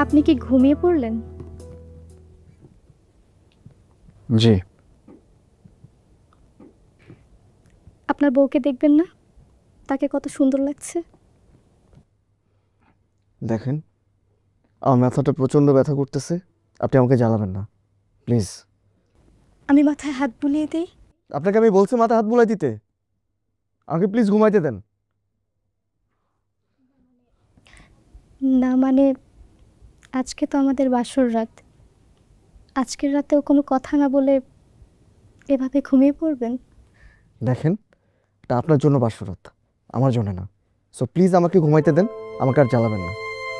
আপনি কি ঘুমিয়ে পড়লেন? জি। আপনার বউকে দেখবেন না, তাকে কত সুন্দর লাগছে। দেখেন, আমার মাথাটা প্রচন্ড ব্যথা করতেছে, আপনি আমাকে জ্বালাবেন না প্লিজ। আমি মাথায় হাত বুলিয়ে দিই। আপনাকে আমি বলছি মাথায় হাত বুলাই দিতে, আমাকে প্লিজ ঘুমাইতে দেন। না মানে, আজকে তো আমাদের বাসর রাত, আজকের রাতেও কোনো কথা না বলে এভাবে ঘুমিয়ে পড়বেন? দেখেন, এটা আপনার জন্য বাসরাত, আমার জন্য না। সো প্লিজ আমাকে ঘুমাইতে দেন, আমাকে আর জ্বালাবেন না,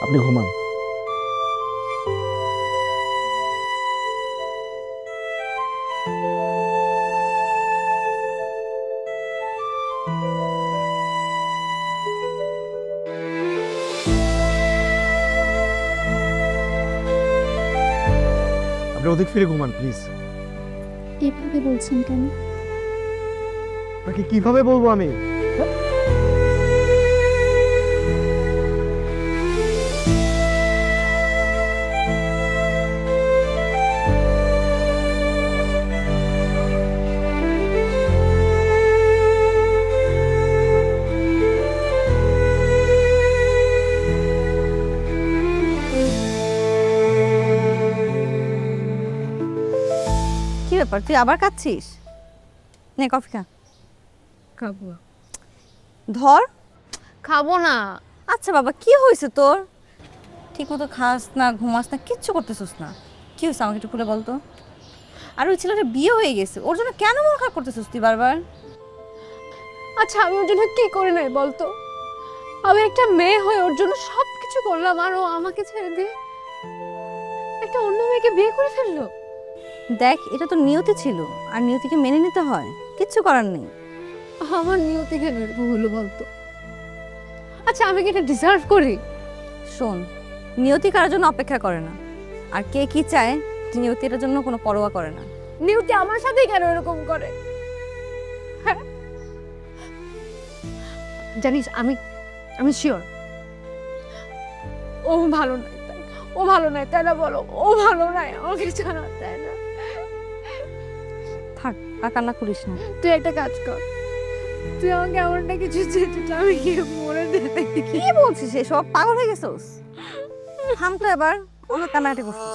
আপনি ঘুমান। আপনি ওদিক ফিরে ঘুমান প্লিজ। এভাবে বলছেন কেন? আপনাকে কিভাবে বলবো আমি? কি ব্যাপার, তুই আবার কাঁদছিস? নে কফি খা। খাবো। ধর। খাবো না। আচ্ছা বাবা, কি হয়েছে তোর? ঠিক মতো খাস না, ঘুমাস না, কিচ্ছু করতেছিস না। কি হয়েছে আমাকে একটু খুলে বলতো। আর ওই ছেলেটা বিয়ে হয়ে গেছে, ওর জন্য কেন মন খারাপ করতেছিস তুই বারবার? আচ্ছা আমি ওর জন্য কি করে নাই বলতো? আমি একটা মেয়ে হয়ে ওর জন্য সব কিছু করলাম, আর ও আমাকে ছেড়ে দিয়ে একটা অন্য মেয়েকে বিয়ে করে ফেললো। দেখ, এটা তো নিয়তি ছিল, আর নিয়তিকে মেনে নিতে হয়, কিচ্ছু করার নেই। আমার নিয়তি কেন এরকম হলো বলতো? আচ্ছা আমি কি এটা ডিজার্ভ করি? শোন, নিয়তি কারোর জন্য অপেক্ষা করে না, আর কে কি চায় নিয়তি এটার জন্য কোনো পরোয়া করে না। নিয়তি আমার সাথেই কেন এরকম করে? হ্যাঁ জানিস, আমি শিওর ও ভালো নাই। ও ভালো নাই তাই না? বলো, ও ভালো নাই আমাকে জানা, তাই না? থাক, আর কান্না করিস না। তুই একটা কাজ কর, তুই আমাকে এমনটা কিছু যেটা আমি গিয়ে মরে যেতে। কি বলছিস এসব? পাগল হয়ে গেছিস? থাম তো এবার, অনেক কান্নাকাটি করছিস।